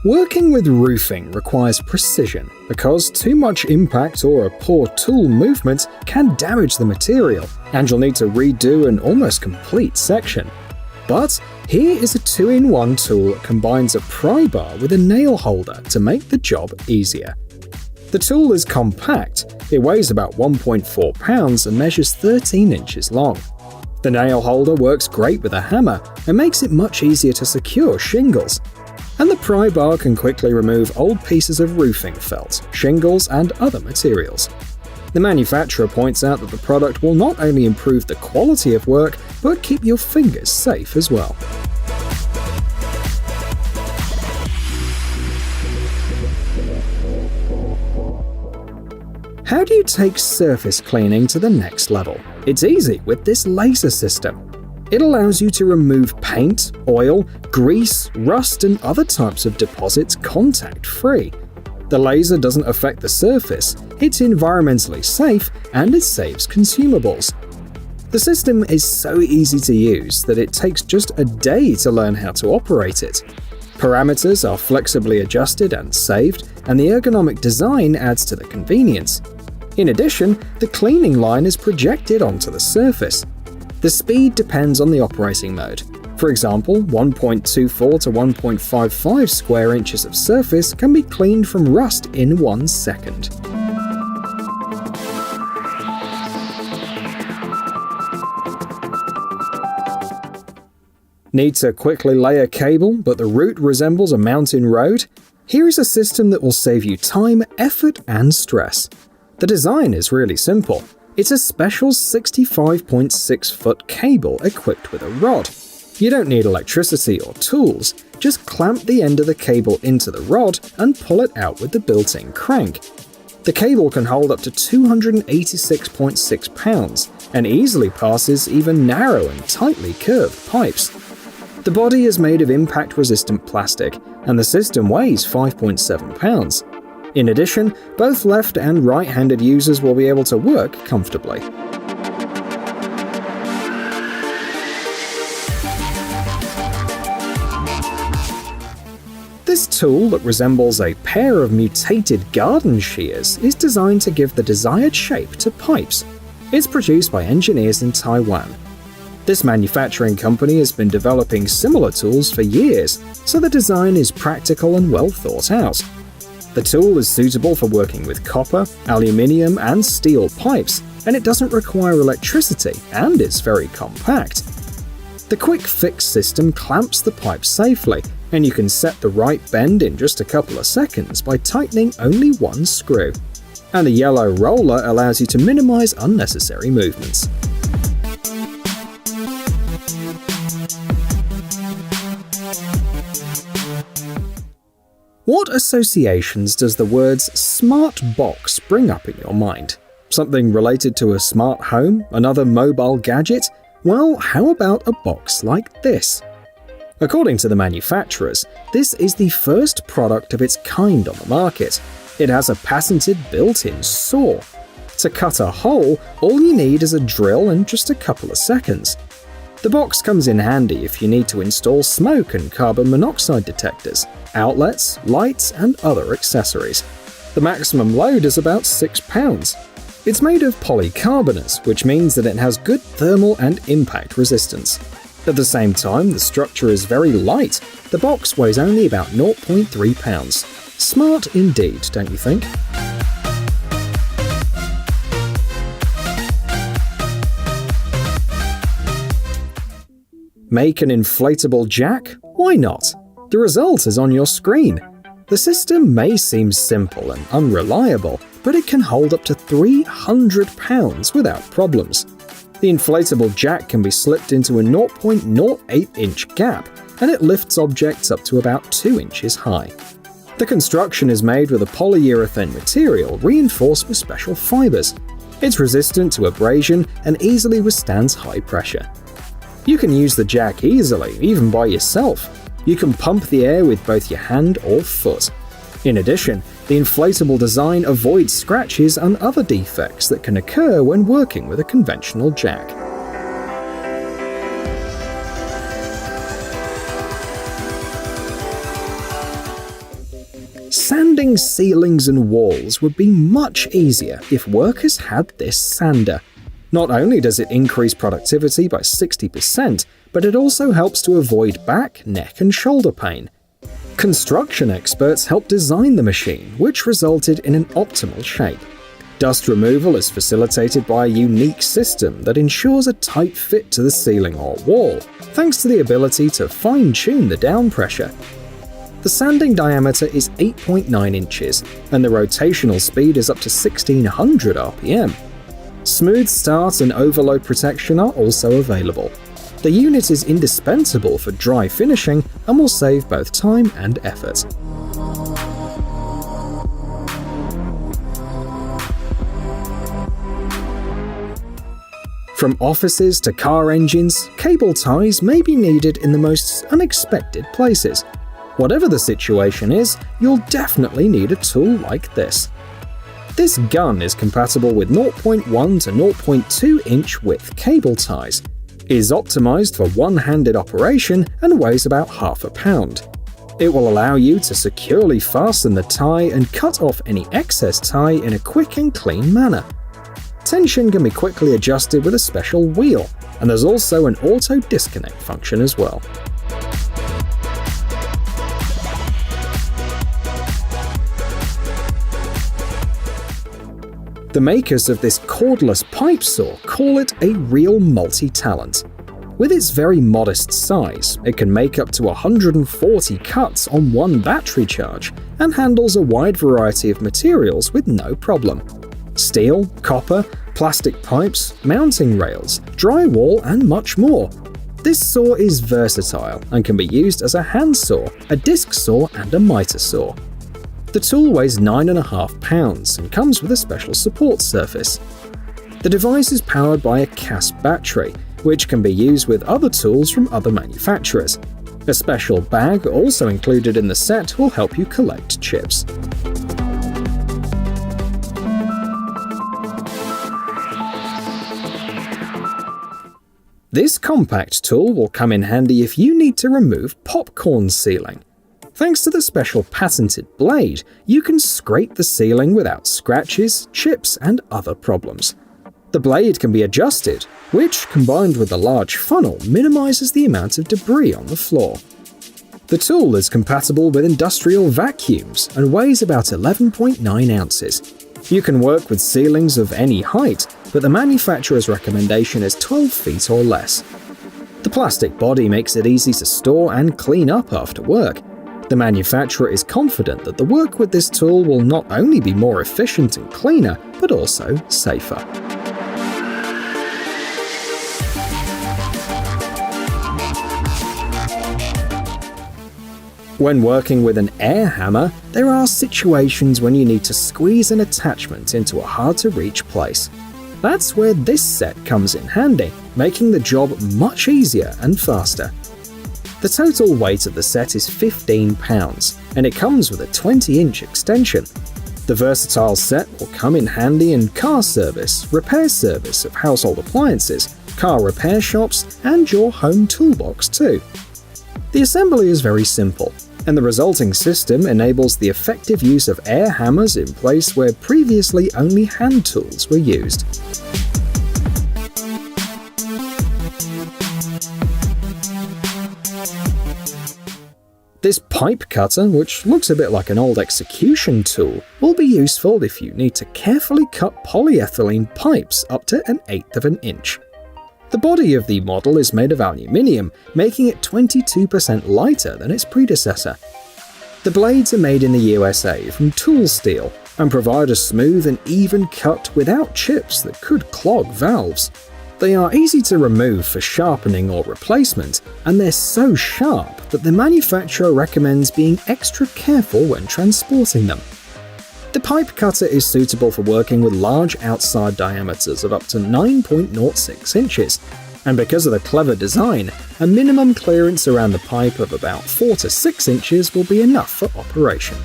Working with roofing requires precision because too much impact or a poor tool movement can damage the material, and you'll need to redo an almost complete section. But here is a 2-in-1 tool that combines a pry bar with a nail holder to make the job easier. The tool is compact, it weighs about 1.4 pounds and measures 13 inches long. The nail holder works great with a hammer and makes it much easier to secure shingles. And the pry bar can quickly remove old pieces of roofing felt, shingles, and other materials. The manufacturer points out that the product will not only improve the quality of work, but keep your fingers safe as well. How do you take surface cleaning to the next level? It's easy with this laser system. It allows you to remove paint, oil, grease, rust, and other types of deposits contact-free. The laser doesn't affect the surface, it's environmentally safe, and it saves consumables. The system is so easy to use that it takes just a day to learn how to operate it. Parameters are flexibly adjusted and saved, and the ergonomic design adds to the convenience. In addition, the cleaning line is projected onto the surface. The speed depends on the operating mode. For example, 1.24 to 1.55 square inches of surface can be cleaned from rust in 1 second. Need to quickly lay a cable, but the route resembles a mountain road? Here is a system that will save you time, effort, and stress. The design is really simple. It's a special 65.6-foot cable equipped with a rod. You don't need electricity or tools, just clamp the end of the cable into the rod and pull it out with the built-in crank. The cable can hold up to 286.6 pounds and easily passes even narrow and tightly curved pipes. The body is made of impact-resistant plastic, and the system weighs 5.7 pounds. In addition, both left and right-handed users will be able to work comfortably. This tool that resembles a pair of mutated garden shears is designed to give the desired shape to pipes. It's produced by engineers in Taiwan. This manufacturing company has been developing similar tools for years, so the design is practical and well thought out. The tool is suitable for working with copper, aluminium, and steel pipes, and it doesn't require electricity and is very compact. The quick fix system clamps the pipe safely, and you can set the right bend in just a couple of seconds by tightening only one screw. And the yellow roller allows you to minimize unnecessary movements. What associations does the words smart box bring up in your mind? Something related to a smart home? Another mobile gadget? Well, how about a box like this? According to the manufacturers, this is the first product of its kind on the market. It has a patented built-in saw. To cut a hole, all you need is a drill and just a couple of seconds. The box comes in handy if you need to install smoke and carbon monoxide detectors, outlets, lights, and other accessories. The maximum load is about 6 pounds. It's made of polycarbonate, which means that it has good thermal and impact resistance. At the same time, the structure is very light. The box weighs only about 0.3 pounds. Smart indeed, don't you think? Make an inflatable jack? Why not? The result is on your screen. The system may seem simple and unreliable, but it can hold up to 300 pounds without problems. The inflatable jack can be slipped into a 0.08-inch gap, and it lifts objects up to about 2 inches high. The construction is made with a polyurethane material reinforced with special fibers. It's resistant to abrasion and easily withstands high pressure. You can use the jack easily, even by yourself. You can pump the air with both your hand or foot. In addition, the inflatable design avoids scratches and other defects that can occur when working with a conventional jack. Sanding ceilings and walls would be much easier if workers had this sander. Not only does it increase productivity by 60%, but it also helps to avoid back, neck, and shoulder pain. Construction experts helped design the machine, which resulted in an optimal shape. Dust removal is facilitated by a unique system that ensures a tight fit to the ceiling or wall, thanks to the ability to fine-tune the down pressure. The sanding diameter is 8.9 inches, and the rotational speed is up to 1600 RPM. Smooth start and overload protection are also available. The unit is indispensable for dry finishing and will save both time and effort. From offices to car engines, cable ties may be needed in the most unexpected places. Whatever the situation is, you'll definitely need a tool like this. This gun is compatible with 0.1 to 0.2 inch width cable ties, is optimized for one-handed operation, and weighs about half a pound. It will allow you to securely fasten the tie and cut off any excess tie in a quick and clean manner. Tension can be quickly adjusted with a special wheel, and there's also an auto disconnect function as well. The makers of this cordless pipe saw call it a real multi-talent. With its very modest size, it can make up to 140 cuts on one battery charge and handles a wide variety of materials with no problem. Steel, copper, plastic pipes, mounting rails, drywall, and much more. This saw is versatile and can be used as a hand saw, a disc saw, and a miter saw. The tool weighs 9.5 pounds and comes with a special support surface. The device is powered by a CAS battery, which can be used with other tools from other manufacturers. A special bag also included in the set will help you collect chips. This compact tool will come in handy if you need to remove popcorn ceiling. Thanks to the special patented blade, you can scrape the ceiling without scratches, chips, and other problems. The blade can be adjusted, which, combined with the large funnel, minimizes the amount of debris on the floor. The tool is compatible with industrial vacuums and weighs about 11.9 ounces. You can work with ceilings of any height, but the manufacturer's recommendation is 12 feet or less. The plastic body makes it easy to store and clean up after work. The manufacturer is confident that the work with this tool will not only be more efficient and cleaner, but also safer. When working with an air hammer, there are situations when you need to squeeze an attachment into a hard-to-reach place. That's where this set comes in handy, making the job much easier and faster. The total weight of the set is 15 pounds, and it comes with a 20-inch extension. The versatile set will come in handy in car service, repair service of household appliances, car repair shops, and your home toolbox too. The assembly is very simple, and the resulting system enables the effective use of air hammers in place where previously only hand tools were used. This pipe cutter, which looks a bit like an old execution tool, will be useful if you need to carefully cut polyethylene pipes up to 1/8 of an inch. The body of the model is made of aluminium, making it 22% lighter than its predecessor. The blades are made in the USA from tool steel and provide a smooth and even cut without chips that could clog valves. They are easy to remove for sharpening or replacement, and they're so sharp that the manufacturer recommends being extra careful when transporting them. The pipe cutter is suitable for working with large outside diameters of up to 9.06 inches, and because of the clever design, a minimum clearance around the pipe of about 4 to 6 inches will be enough for operation.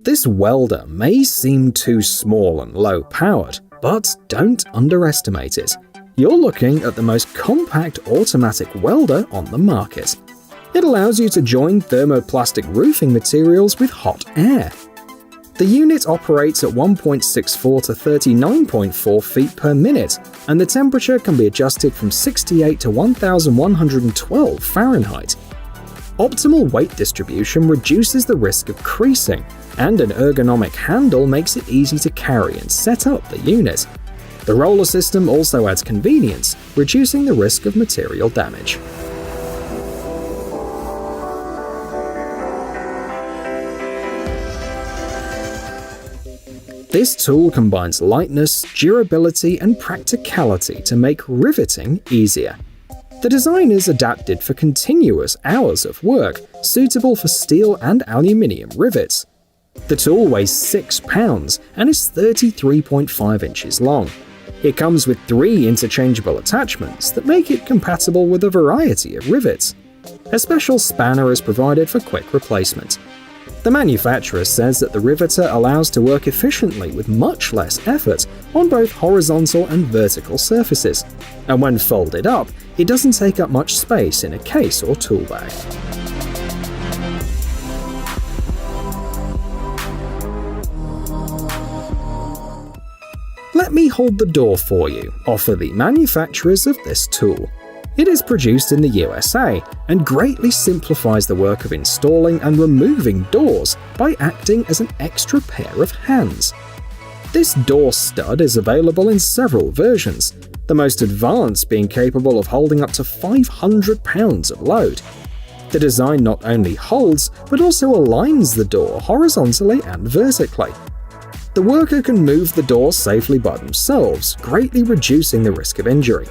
This welder may seem too small and low-powered, but don't underestimate it. You're looking at the most compact automatic welder on the market. It allows you to join thermoplastic roofing materials with hot air. The unit operates at 1.64 to 39.4 feet per minute, and the temperature can be adjusted from 68 to 1112 Fahrenheit. Optimal weight distribution reduces the risk of creasing, and an ergonomic handle makes it easy to carry and set up the unit. The roller system also adds convenience, reducing the risk of material damage. This tool combines lightness, durability, and practicality to make riveting easier. The design is adapted for continuous hours of work, suitable for steel and aluminium rivets. The tool weighs 6 pounds and is 33.5 inches long. It comes with 3 interchangeable attachments that make it compatible with a variety of rivets. A special spanner is provided for quick replacement. The manufacturer says that the riveter allows to work efficiently with much less effort on both horizontal and vertical surfaces, and when folded up, it doesn't take up much space in a case or tool bag. Let me hold the door for you, offer the manufacturers of this tool. It is produced in the USA and greatly simplifies the work of installing and removing doors by acting as an extra pair of hands. This door stud is available in several versions, the most advanced being capable of holding up to 500 pounds of load. The design not only holds, but also aligns the door horizontally and vertically. The worker can move the door safely by themselves, greatly reducing the risk of injury.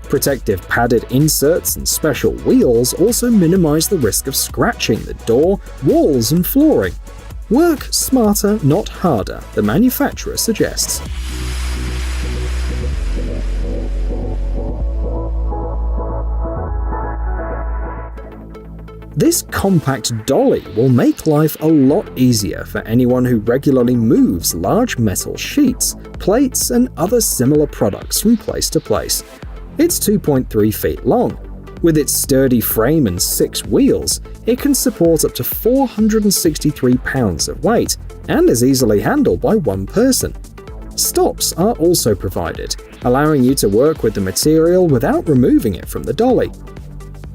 Protective padded inserts and special wheels also minimize the risk of scratching the door, walls, and flooring. Work smarter, not harder, the manufacturer suggests. This compact dolly will make life a lot easier for anyone who regularly moves large metal sheets, plates, and other similar products from place to place. It's 2.3 feet long. With its sturdy frame and 6 wheels, it can support up to 463 pounds of weight and is easily handled by one person. Stops are also provided, allowing you to work with the material without removing it from the dolly.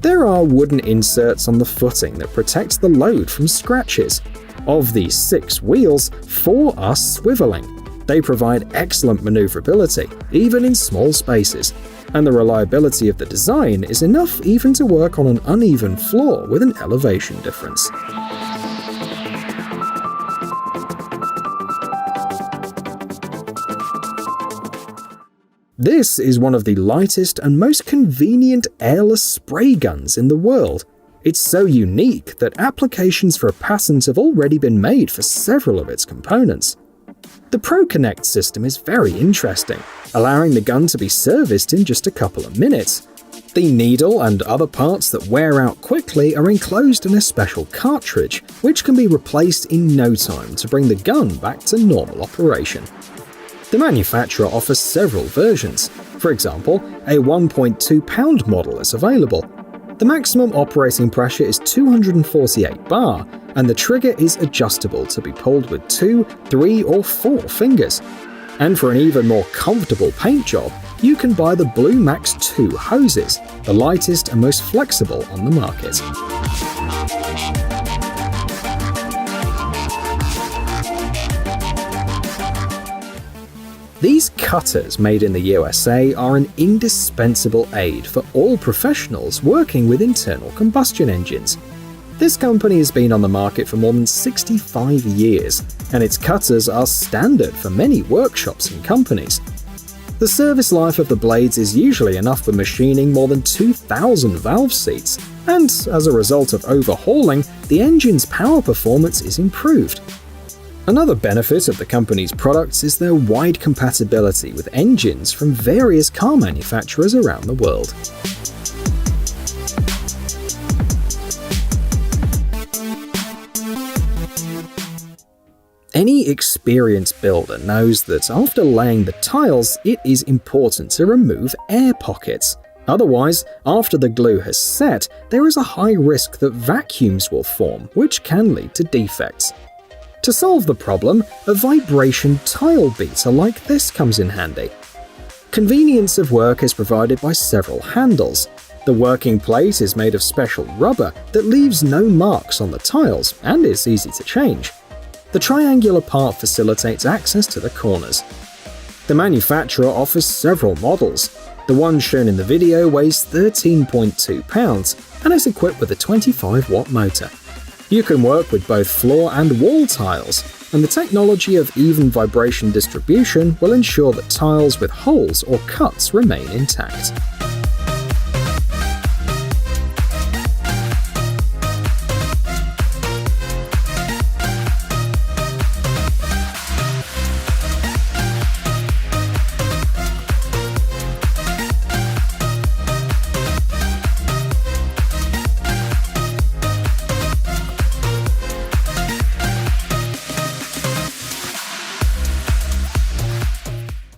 There are wooden inserts on the footing that protect the load from scratches. Of these 6 wheels, 4 are swiveling. They provide excellent maneuverability, even in small spaces, and the reliability of the design is enough even to work on an uneven floor with an elevation difference. This is one of the lightest and most convenient airless spray guns in the world. It's so unique that applications for a patent have already been made for several of its components. The ProConnect system is very interesting, allowing the gun to be serviced in just a couple of minutes. The needle and other parts that wear out quickly are enclosed in a special cartridge, which can be replaced in no time to bring the gun back to normal operation. The manufacturer offers several versions. For example, a 1.2 pound model is available. The maximum operating pressure is 248 bar, and the trigger is adjustable to be pulled with 2, 3, or 4 fingers. And for an even more comfortable paint job, you can buy the Blue Max 2 hoses, the lightest and most flexible on the market. These cutters made in the USA are an indispensable aid for all professionals working with internal combustion engines. This company has been on the market for more than 65 years, and its cutters are standard for many workshops and companies. The service life of the blades is usually enough for machining more than 2,000 valve seats, and as a result of overhauling, the engine's power performance is improved. Another benefit of the company's products is their wide compatibility with engines from various car manufacturers around the world. Any Any experienced builder knows that after laying the tiles, it is important to remove air pockets. Otherwise, after the glue has set, there is a high risk that vacuums will form, which can lead to defects. To solve the problem, a vibration tile beater like this comes in handy. Convenience of work is provided by several handles. The working plate is made of special rubber that leaves no marks on the tiles and is easy to change. The triangular part facilitates access to the corners. The manufacturer offers several models. The one shown in the video weighs 13.2 pounds and is equipped with a 25-watt motor. You can work with both floor and wall tiles, and the technology of even vibration distribution will ensure that tiles with holes or cuts remain intact.